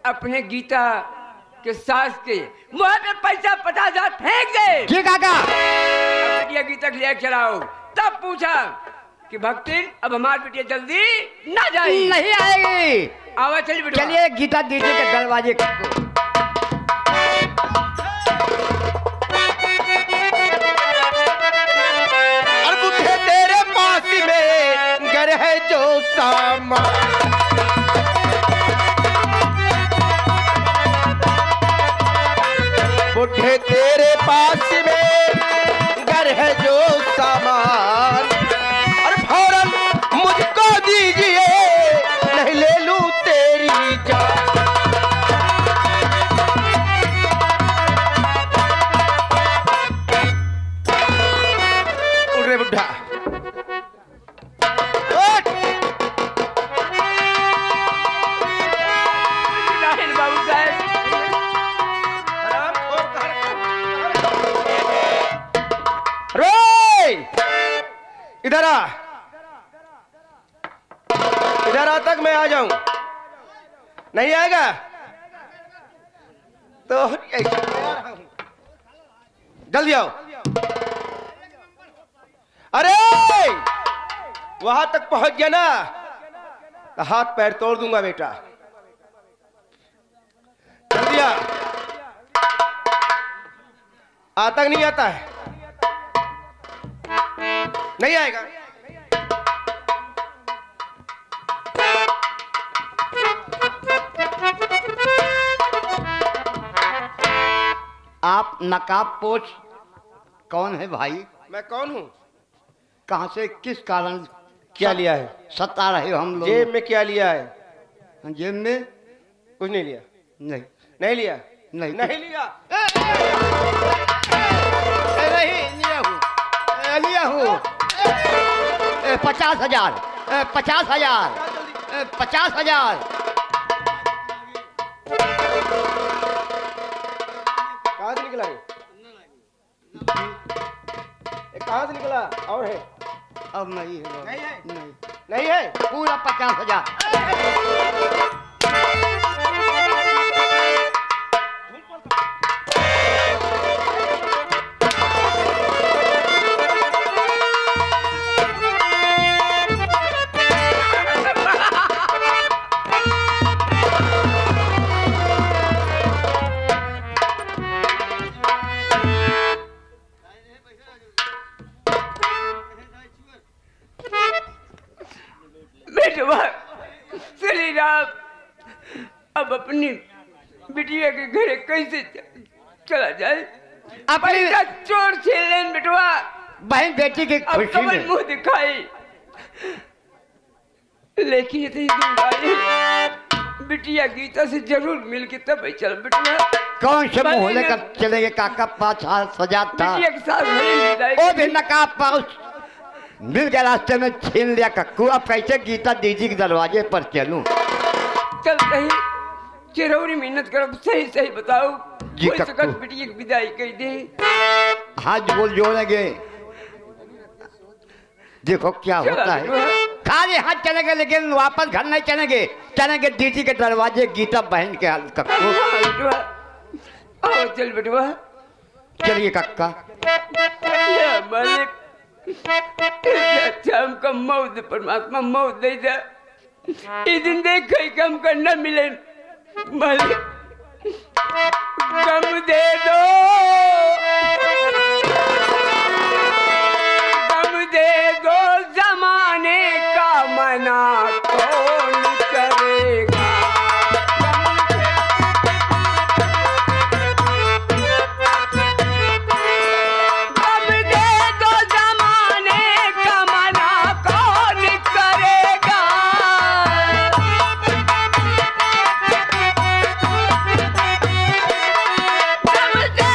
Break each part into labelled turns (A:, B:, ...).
A: अपने गीता के सास के मुँह पे पैसा 50,000 फेंक दे।
B: जी काका।
A: बिटिया गीता ले चलाओ। तब पूछा कि भक्ति अब हमारी बिटिया जल्दी ना जाए।
B: नहीं आएगी।
A: आवा चलिए बेटा।
B: चलिए गीता दीदी के दरवाजे
C: बुढ़े तेरे पास में घर है जो सामान, बुढ़े तेरे पास में घर है जो सामान, अरे फौरन मुझको दीजिए नहीं ले लूं तेरी जान। उठ रे बुढ़ा,
A: बाबू साहब
C: इधर आ, इधर आ तक मैं आ जाऊं। नहीं आएगा तो जल्दी आओ। अरे वहां तक पहुंच गया ना तो हाथ पैर तोड़ दूंगा बेटा। जल्दी आ। आता नहीं आता है? नहीं आएगा।
B: आप नकाबपोश कौन है भाई?
C: मैं कौन हूं?
B: कहां से किस कारण
C: क्या लिया है?
B: सता रहे हो हम लोग?
C: जेब में क्या लिया है?
B: जेब में
C: कुछ नहीं लिया।
B: नहीं।
C: नहीं लिया?
B: नहीं
C: नहीं लिया।
B: नहीं लिया हूँ 50,000 50,000 50,000।
C: कहाँ से निकला ये? कहाँ से निकला? और है?
B: अब नहीं है बाबा।
C: नहीं है?
B: नहीं
C: नहीं है?
B: पूरा 50,000।
A: अब अपनी बिटिया के घरे कैसे चला जाए?
B: अपनी
A: चोर छीन लेन बिटवा।
B: बहन बेटी की
A: अब
B: खुशी
A: कमल
B: में
A: मुंह दिखाई, लेकिन इतनी बिटिया गीता से जरूर मिल के तब ही चल बिटवा।
B: कौन से मुंह लेकर चलेंगे काका? 5,000 था।
A: बिटिया के साथ
B: वो भी नकाब पाउच मिल गया, रास्ते में छीन लिया कक्कू। अब कैसे गीता दीदी के दरवाजे पर चलूं?
A: चल सही चिरौरी मेहनत करो, सही सही बताओ।
B: जी
A: कोई
B: कक्कू।
A: सकत बिटिया की विदाई कर दे।
B: हाथ बोल जोड़ेंगे, देखो क्या होता है। खाली हाथ चलेंगे लेकिन वापस घर नहीं चलेंगे। चलेंगे दीदी के दरवाजे, गीता बहन के हाल कक्कू।
A: आओ चल बेटवा।
B: चलिए कक्का।
A: या मालिक, अच्छा हमको मौत परमात्मा मौत दे दे। इस दिन देख के हमको न मिले मालिक, गम दे दो, गम दे दो, जमाने का मना कौन करेगा। गम दे दो, जमाने का मना कौन करेगा। गम दे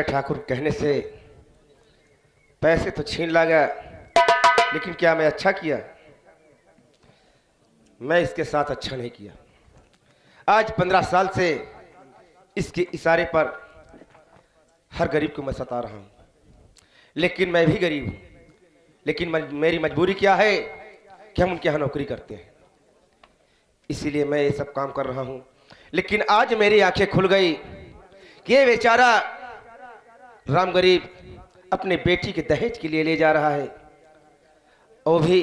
C: मैं ठाकुर कहने से पैसे तो छीन लागा, लेकिन क्या मैं अच्छा किया? मैं इसके साथ अच्छा नहीं किया। आज 15 साल से इसके इशारे पर हर गरीब को मैं सता रहा हूं, लेकिन मैं भी गरीब हूं। लेकिन मेरी मजबूरी क्या है कि हम उनके यहाँ नौकरी करते हैं, इसीलिए मैं ये सब काम कर रहा हूं। लेकिन आज मेरी आंखें खुल गई कि ये बेचारा राम गरीब अपने बेटी के दहेज के लिए ले जा रहा है, और भी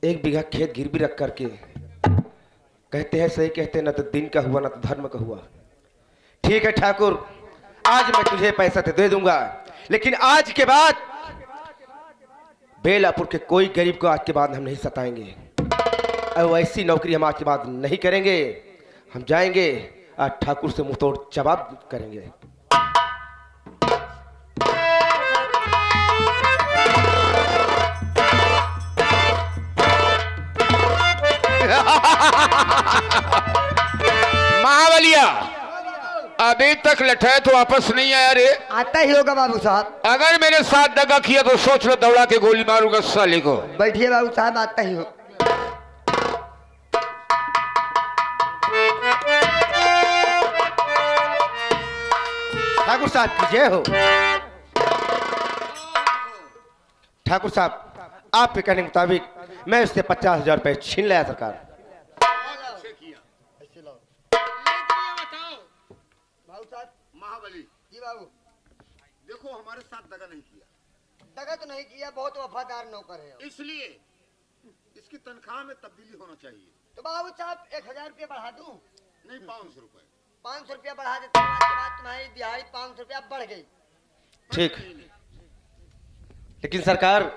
C: 1 बीघा खेत गिरवी रख करके। कहते हैं, सही कहते हैं, न तो दिन का हुआ न तो धर्म का हुआ। ठीक है ठाकुर, आज मैं तुझे पैसा तो दे दूंगा, लेकिन आज के बाद बेलापुर के कोई गरीब को आज के बाद हम नहीं सताएंगे, और ऐसी नौकरी हम आज के बाद नहीं करेंगे। हम जाएंगे आज ठाकुर से मुंहतोड़ जवाब करेंगे।
D: महाबलिया, अभी तक लठैत वापस नहीं आया रे।
B: आता ही होगा बाबू साहब।
D: अगर मेरे साथ दगा किया तो सोच लो, दौड़ा के गोली मारूंगा साले को।
B: बैठिए बाबू साहब, आता ही हो।
C: ठाकुर साहब की जय हो। ठाकुर साहब, आपके कहने के मुताबिक मैं उससे 50,000 रुपए छीन लाया सरकार।
E: महाबली
B: जी बाबू,
E: देखो हमारे साथ दगा नहीं किया,
B: दगा तो नहीं किया, बहुत वफादार नौकर है।
E: इसलिए इसकी तनख्वाह में तब्दीली होना चाहिए।
B: तो बाबू साहब 1000 रुपया बढ़ा दूं?
E: नहीं, 500 रुपए।
B: 500 रुपया बढ़ा देता हूं, आज के बाद तुम्हारी दिहाड़ी 500 रुपया बढ़ गई।
C: ठीक, लेकिन सरकार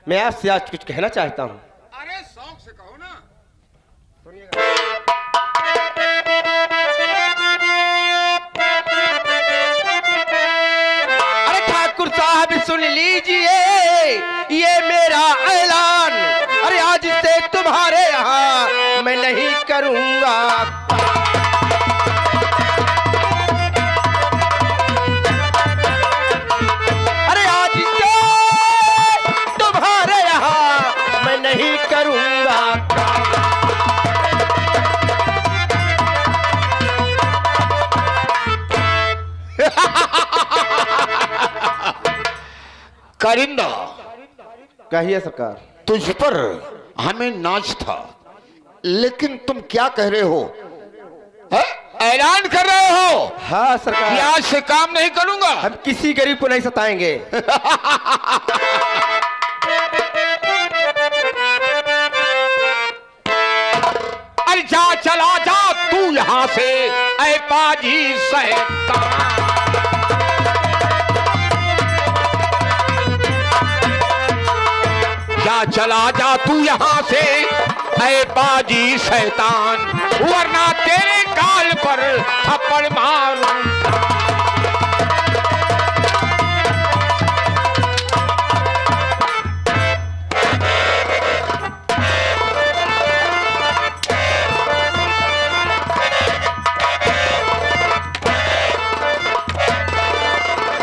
C: मैं आपसे आज कुछ कहना चाहता हूँ।
E: अरे शौक से कहो ना।
C: अरे ठाकुर साहब सुन लीजिए ये मेरा ऐलान, अरे आज से तुम्हारे यहाँ मैं नहीं करूँगा। अरे आज से तुम्हारे यहाँ मैं नहीं करूँगा।
D: कारिंदा,
C: कहिए सरकार।
D: तुझ पर हमें नाच था, लेकिन तुम क्या कह रहे हो? है? ऐलान कर रहे हो
C: हाँ
D: कि
C: सरकार,
D: आज से काम नहीं करूंगा।
C: हम किसी गरीब को नहीं सताएंगे।
D: अरे जा, चला जा तू यहाँ से, ऐ पाजी शैतान। जा, चला जा तू यहाँ से, ऐ पाजी शैतान, वरना तेरे गाल पर थप्पड़ मारूं।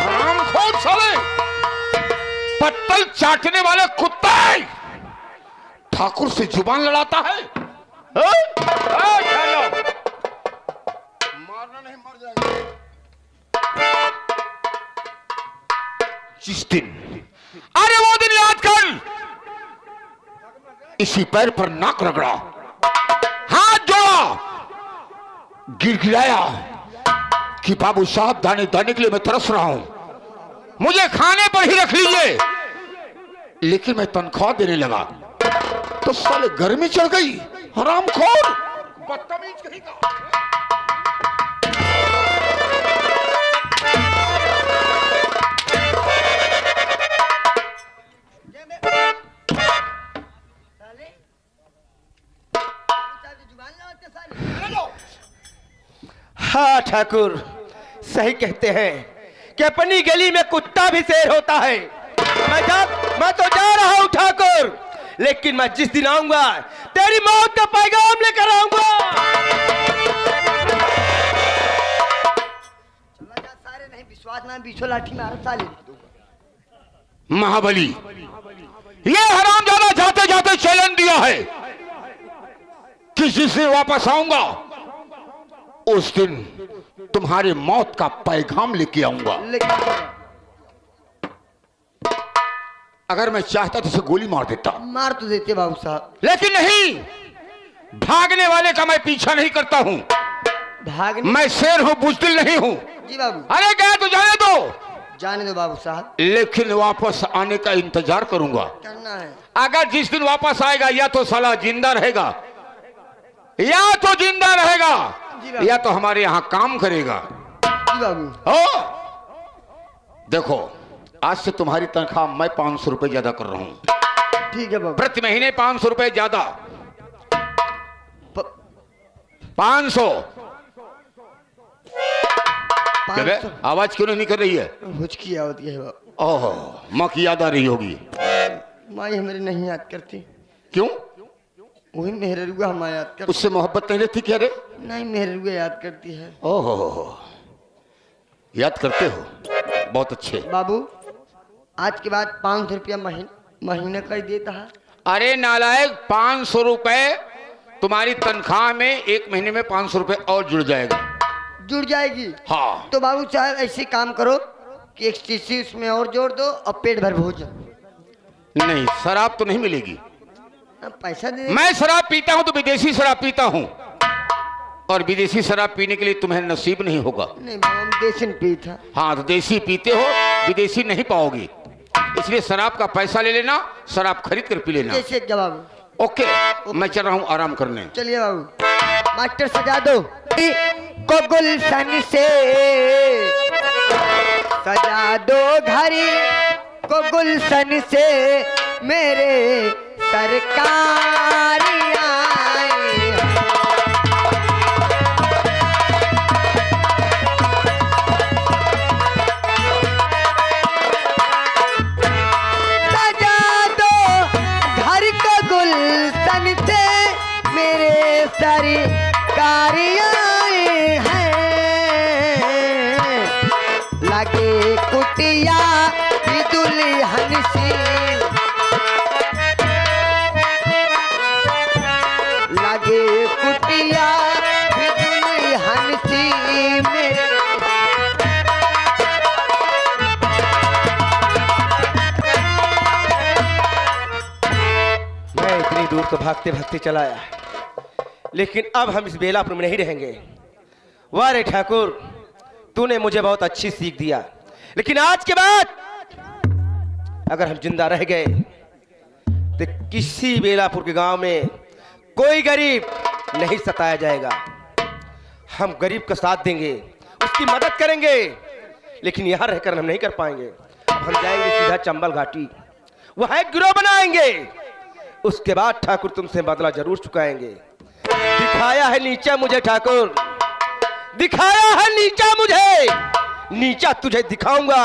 D: हरामखोर साले, पत्तल चाटने वाले कुत्ता है, ठाकुर से जुबान लड़ाता है।
E: मारना नहीं, मर जाएंगे।
D: जिस दिन, अरे वो दिन याद कर, इसी पैर पर नाक रगड़ा, हाथ जोड़ा, गिड़गिड़ाया कि बाबू साहब दाने दाने के लिए मैं तरस रहा हूं, मुझे खाने पर ही रख लीजिए। लेकिन मैं तनख्वाह देने लगा तो साले गर्मी चढ़ गई। हरामखोर, बदतमीज कहीं का।
C: हाँ ठाकुर, सही कहते हैं कि अपनी गली में कुत्ता भी शेर होता है। मैं तो जा रहा हूँ ठाकुर, लेकिन मैं जिस दिन आऊंगा तेरी मौत का पैगाम लेकर आऊंगा।
B: सारे नहीं, विश्वास ना बीचों लाठी मारा साले।
D: महाबली, ये हरामजादा जाते जाते चैलेंज दिया है कि जिस दिन वापस आऊंगा उस दिन तुम्हारे मौत का पैगाम लेके आऊंगा। अगर मैं चाहता तो उसे गोली मार देता।
B: मार तो देते बाबू साहब,
D: लेकिन नहीं, भागने वाले का मैं पीछा नहीं करता हूं।
B: भागने?
D: मैं शेर हूं, बुजदिल नहीं हूं।
B: जी बाबू।
D: अरे गया तो जाने दो,
B: जाने दो बाबू साहब,
D: लेकिन वापस आने का इंतजार करूंगा।
B: करना है।
D: अगर जिस दिन वापस आएगा या तो साला जिंदा रहेगा, या तो जिंदा रहेगा, या तो हमारे यहां काम करेगा।
B: जी बाबू।
D: हो देखो, आज से तुम्हारी तनख्वाह मैं 500 रुपए ज्यादा कर रहा हूं।
B: ठीक है बाबू।
D: प्रति महीने 500 रुपए ज्यादा। 500। आवाज क्यों नहीं कर रही है?
B: हुचकी आवती है बाबू।
D: ओह, माँ की याद आ रही होगी।
B: माँ हमारी नहीं याद करती।
D: क्यों?
B: वही मेहरुआ हमारे याद करती।
D: उससे मोहब्बत नहीं रहती क्या रे?
B: नहीं, मेहरुआ याद करती है।
D: ओह, याद करते हो, बहुत अच्छे।
B: बाबू, आज के बाद 500 रुपया महीने का ही देता है।
D: अरे नालायक, 500 रुपए तुम्हारी तनख्वाह में एक महीने में 500 रुपए और जुड़ जाएगा।
B: जुड़ जाएगी?
D: हाँ।
B: तो बाबू साहब ऐसे काम करो कि एक शीशी उसमें और जोड़ दो और पेट भर भोजन।
D: नहीं, शराब तो नहीं मिलेगी।
B: पैसा दे।
D: मैं शराब पीता हूं तो विदेशी शराब पीता हूं, और विदेशी शराब पीने के लिए तुम्हें नसीब नहीं होगा।
B: नहीं बाबू, हम देसी पीता।
D: हाँ, तो देसी पीते हो, विदेशी नहीं पाओगे, इसलिए शराब का पैसा ले लेना, शराब खरीद कर पी लेना।
B: कैसे क्या बाबू?
D: ओके, मैं चल रहा हूँ आराम करने।
B: चलिए बाबू। मास्टर सजा दो को गुलशन से, सजा दो घड़ी को गुलशन से, मेरे सरकारी आए। सजा दो घर को गुलशन से, मेरे सरकारी आए हैं। लगे कुटिया की दुल्हन सी, लगे कुटिया की दुल्हन सी, मेरे।
C: मैं इतनी दूर तो भागते भागते चलाया, लेकिन अब हम इस बेलापुर में नहीं रहेंगे। वाह रे ठाकुर, तूने मुझे बहुत अच्छी सीख दिया, लेकिन आज के बाद अगर हम जिंदा रह गए तो किसी बेलापुर के गांव में कोई गरीब नहीं सताया जाएगा। हम गरीब का साथ देंगे, उसकी मदद करेंगे, लेकिन यहाँ रहकर हम नहीं कर पाएंगे। हम जाएंगे सीधा चंबल घाटी, वहां एक गिरोह बनाएंगे, उसके बाद ठाकुर तुमसे बदला जरूर चुकाएंगे। दिखाया है नीचा मुझे ठाकुर, दिखाया है नीचा मुझे, नीचा तुझे दिखाऊंगा।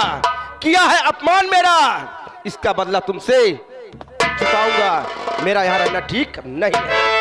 C: किया है अपमान मेरा, इसका बदला तुमसे चुकाऊंगा। मेरा यहाँ रहना ठीक नहीं है।